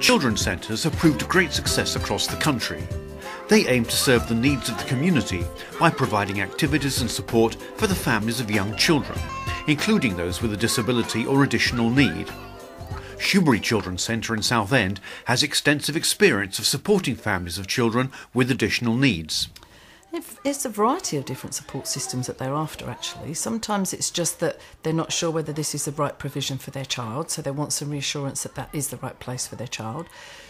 children's centres have proved a great success across the country. They aim to serve the needs of the community by providing activities and support for the families of young children, including those with a disability or additional need. Shoebury Children's Centre in Southend has extensive experience of supporting families of children with additional needs. It's a variety of different support systems that they're after, actually. Sometimes it's just that they're not sure whether this is the right provision for their child, so they want some reassurance that that is the right place for their child.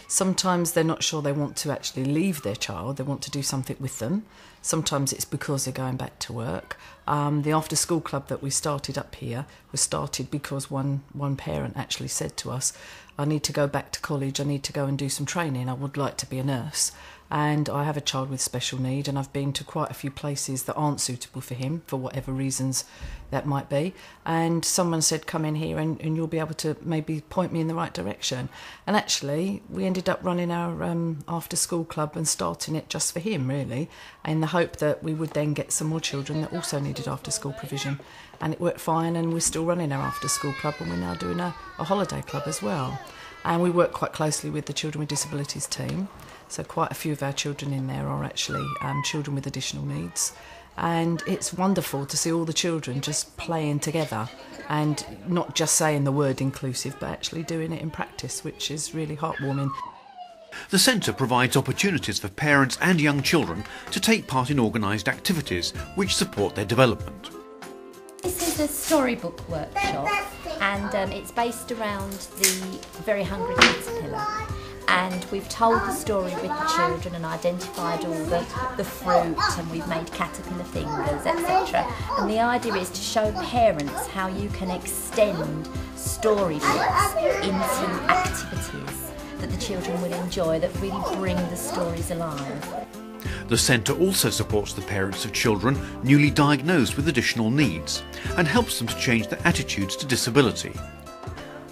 Sometimes they're not sure they want to actually leave their child, they want to do something with them. Sometimes it's because they're going back to work. The after-school club that we started up here was started because one parent actually said to us, I need to go back to college, I need to go and do some training, I would like to be a nurse. And I have a child with special need, and I've been to quite a few places that aren't suitable for him, for whatever reasons that might be. And someone said, come in here and you'll be able to maybe point me in the right direction. And actually, we ended up running our after-school club and starting it just for him, really, in the hope that we would then get some more children that also needed after-school provision. And it worked fine, and we're still running our after-school club, and we're now doing a holiday club as well. And we work quite closely with the Children with Disabilities team. So quite a few of our children in there are actually children with additional needs. And it's wonderful to see all the children just playing together and not just saying the word inclusive, but actually doing it in practice, which is really heartwarming. The centre provides opportunities for parents and young children to take part in organised activities which support their development. This is a storybook workshop, and it's based around the Very Hungry Caterpillar. And we've told the story with the children and identified all the fruit, and we've made caterpillar fingers, etc. And the idea is to show parents how you can extend storybooks into activities that the children will enjoy, that really bring the stories alive. The centre also supports the parents of children newly diagnosed with additional needs and helps them to change their attitudes to disability.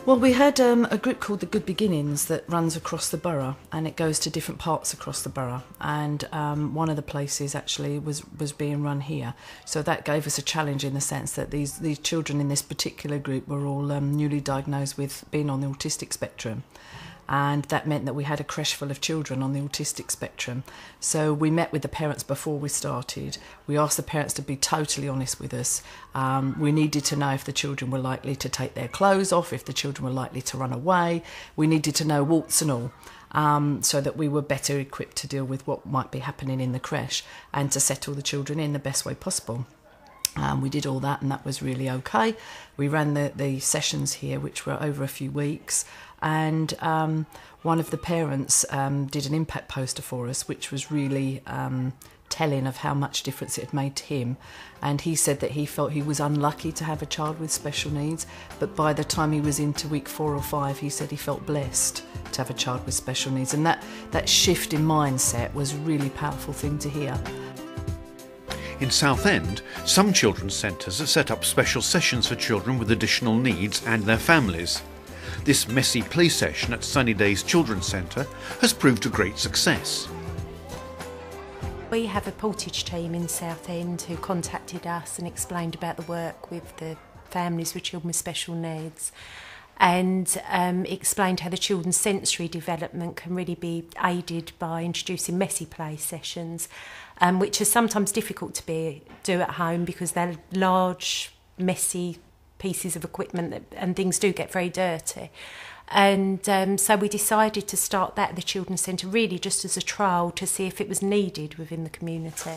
Well, we had a group called The Good Beginnings that runs across the borough, and it goes to different parts across the borough. And one of the places actually was being run here. So that gave us a challenge in the sense that these children in this particular group were all newly diagnosed with being on the autistic spectrum. And that meant that we had a creche full of children on the autistic spectrum. So we met with the parents before we started. We asked the parents to be totally honest with us. We needed to know if the children were likely to take their clothes off, if the children were likely to run away. We needed to know warts and all, so that we were better equipped to deal with what might be happening in the creche and to settle the children in the best way possible. We did all that, and that was really okay. We ran the sessions here, which were over a few weeks, and one of the parents did an impact poster for us, which was really telling of how much difference it had made to him. And he said that he felt he was unlucky to have a child with special needs, but by the time he was into week 4 or 5, he said he felt blessed to have a child with special needs. And that shift in mindset was a really powerful thing to hear. In Southend, some children's centres have set up special sessions for children with additional needs and their families. This messy play session at Sunny Days Children's Centre has proved a great success. We have a portage team in Southend who contacted us and explained about the work with the families with children with special needs, and explained how the children's sensory development can really be aided by introducing messy play sessions, which are sometimes difficult to do at home because they're large, messy pieces of equipment and things do get very dirty. And so we decided to start that at the Children's Centre really just as a trial to see if it was needed within the community.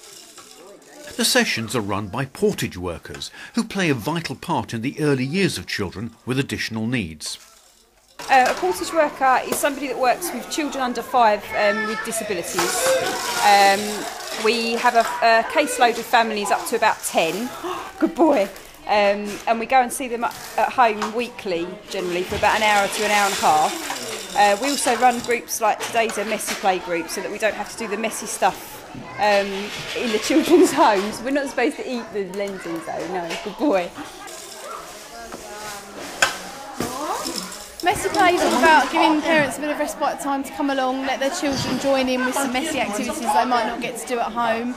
The sessions are run by portage workers who play a vital part in the early years of children with additional needs. A portage worker is somebody that works with children under 5 with disabilities. We have a caseload of families up to about 10. Good boy. And we go and see them at home weekly, generally, for about an hour to an hour and a half. We also run groups like today's a messy play group, so that we don't have to do the messy stuff in the children's homes. We're not supposed to eat the lenses though, no, good boy. Messy play is all about giving parents a bit of respite time to come along, let their children join in with some messy activities they might not get to do at home.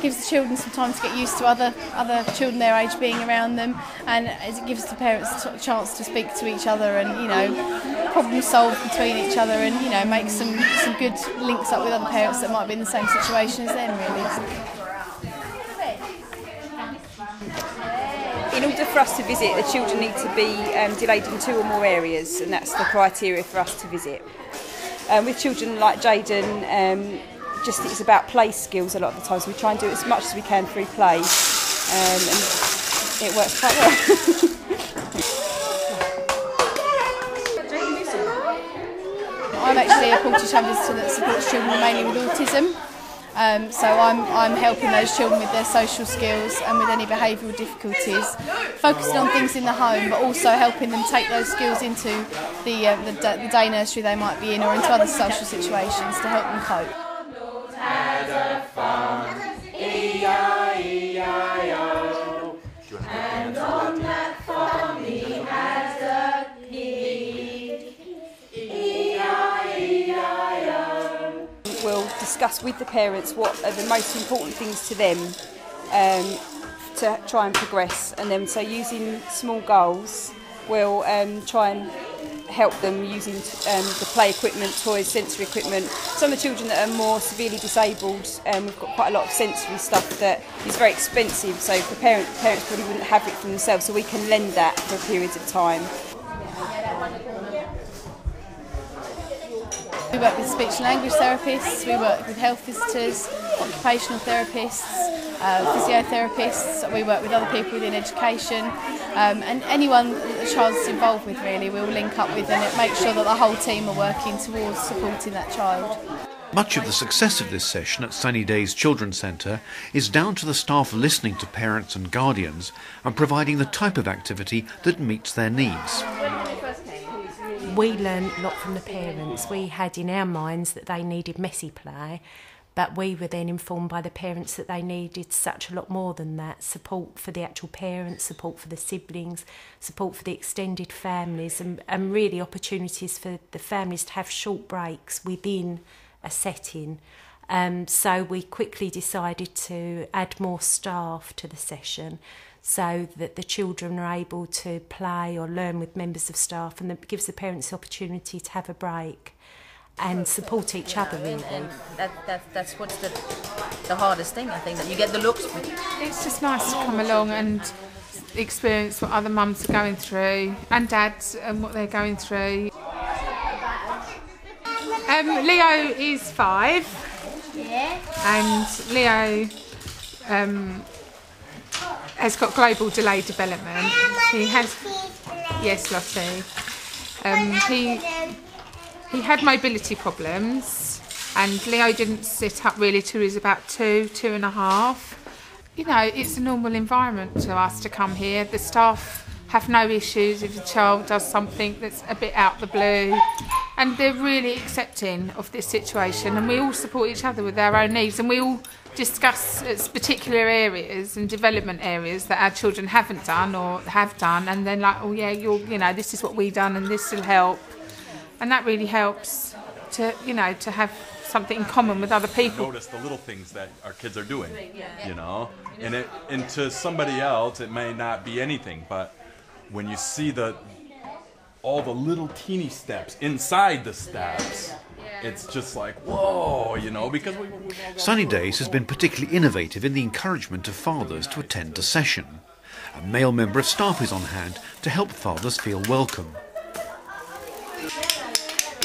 Gives the children some time to get used to other children their age being around them, and it gives the parents a chance to speak to each other and, you know, problem solve between each other and, you know, make some good links up with other parents that might be in the same situation as them, really. In order for us to visit, the children need to be delayed in 2 or more areas, and that's the criteria for us to visit. With children like Jayden, just it's about play skills a lot of the time, so we try and do it as much as we can through play, and it works quite well. I'm actually a Portage home visitor that supports children mainly with autism. So I'm helping those children with their social skills and with any behavioural difficulties, focusing on things in the home, but also helping them take those skills into the day nursery they might be in, or into other social situations to help them cope. And on that farm he had a pig. E-I-E-I-O. We'll discuss with the parents what are the most important things to them to try and progress, and then so using small goals we'll try and help them using the play equipment, toys, sensory equipment. Some of the children that are more severely disabled, we've got quite a lot of sensory stuff that is very expensive, so for parents probably wouldn't have it for themselves, so we can lend that for periods of time. We work with speech and language therapists, we work with health visitors, occupational therapists, physiotherapists, we work with other people within education, and anyone that the child's involved with really we'll link up with and make sure that the whole team are working towards supporting that child. Much of the success of this session at Sunny Days Children's Centre is down to the staff listening to parents and guardians and providing the type of activity that meets their needs. We learned a lot from the parents. We had in our minds that they needed messy play, but we were then informed by the parents that they needed such a lot more than that. Support for the actual parents, support for the siblings, support for the extended families, and really opportunities for the families to have short breaks within a setting. So we quickly decided to add more staff to the session so that the children are able to play or learn with members of staff, and that gives the parents the opportunity to have a break and support each other really. And that's what's the hardest thing, I think, that you get the looks. It's just nice to come along and experience what other mums are going through, and dads, and what they're going through. Leo is 5, and Leo has got global delayed development. He has, yes, Lottie. He had mobility problems, and Leo didn't sit up really till he was about 2.5. You know, it's a normal environment to us to come here. The staff have no issues if a child does something that's a bit out the blue, and they're really accepting of this situation, and we all support each other with our own needs, and we all discuss particular areas and development areas that our children haven't done or have done, and then like, oh yeah, you know, this is what we've done and this will help. And that really helps to, you know, to have something in common with other people. Notice the little things that our kids are doing, you know, and to somebody else it may not be anything, but when you see all the little teeny steps inside the steps, it's just like, whoa, you know, because Sunny Days has been particularly innovative in the encouragement of fathers to attend a session. A male member of staff is on hand to help fathers feel welcome.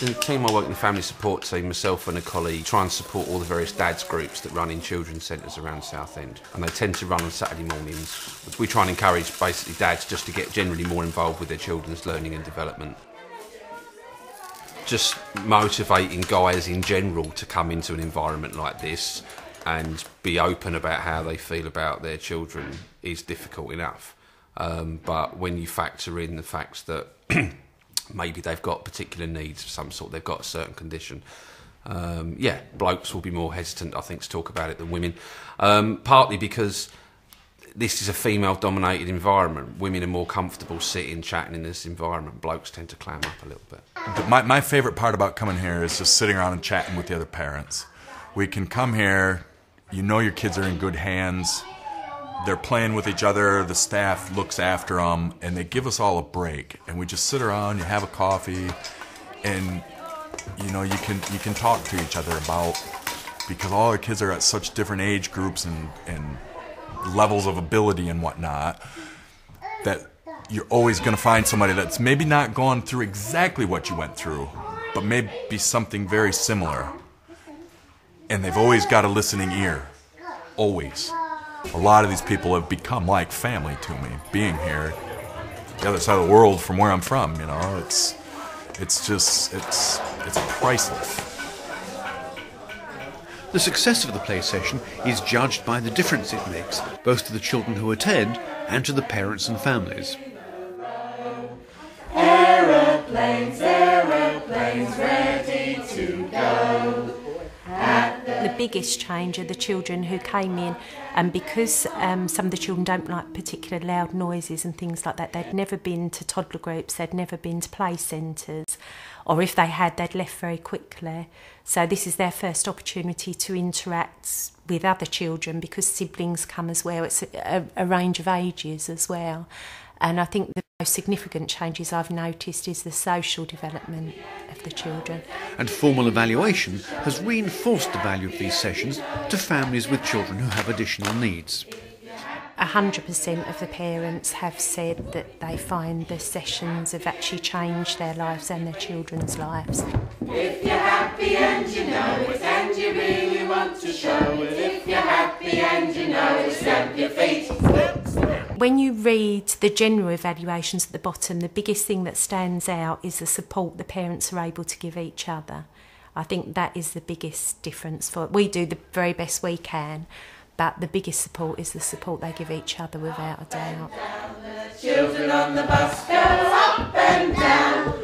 In the team I work in the family support team, myself and a colleague try and support all the various dads groups that run in children's centres around Southend, and they tend to run on Saturday mornings. We try and encourage basically dads just to get generally more involved with their children's learning and development. Just motivating guys in general to come into an environment like this and be open about how they feel about their children is difficult enough. But when you factor in the fact that maybe they've got particular needs of some sort, they've got a certain condition, blokes will be more hesitant, I think, to talk about it than women. Partly because this is a female-dominated environment. Women are more comfortable sitting, chatting in this environment. Blokes tend to clam up a little bit. My favorite part about coming here is just sitting around and chatting with the other parents. We can come here, you know your kids are in good hands, they're playing with each other, the staff looks after them, and they give us all a break. And we just sit around, you have a coffee, and you know, you can talk to each other about, because all the kids are at such different age groups and levels of ability and whatnot, that you're always going to find somebody that's maybe not gone through exactly what you went through, but maybe something very similar. And they've always got a listening ear. Always. A lot of these people have become like family to me, being here, the other side of the world from where I'm from, you know. It's priceless. The success of the play session is judged by the difference it makes, both to the children who attend and to the parents and families. Aeroplanes, aeroplanes ready to go. The biggest change are the children who came in, and because some of the children don't like particular loud noises and things like that, they'd never been to toddler groups, they'd never been to play centres, or if they had, they'd left very quickly. So this is their first opportunity to interact with other children, because siblings come as well. It's a range of ages as well. And I think the most significant changes I've noticed is the social development of the children. And formal evaluation has reinforced the value of these sessions to families with children who have additional needs. 100% of the parents have said that they find the sessions have actually changed their lives and their children's lives. If you're happy and you know it and you really want to show it, if you're happy and you know it, stamp your feet. When you read the general evaluations at the bottom, the biggest thing that stands out is the support the parents are able to give each other. I think that is the biggest difference. We do the very best we can, but the biggest support is the support they give each other, without a doubt. Children on the bus go up and down.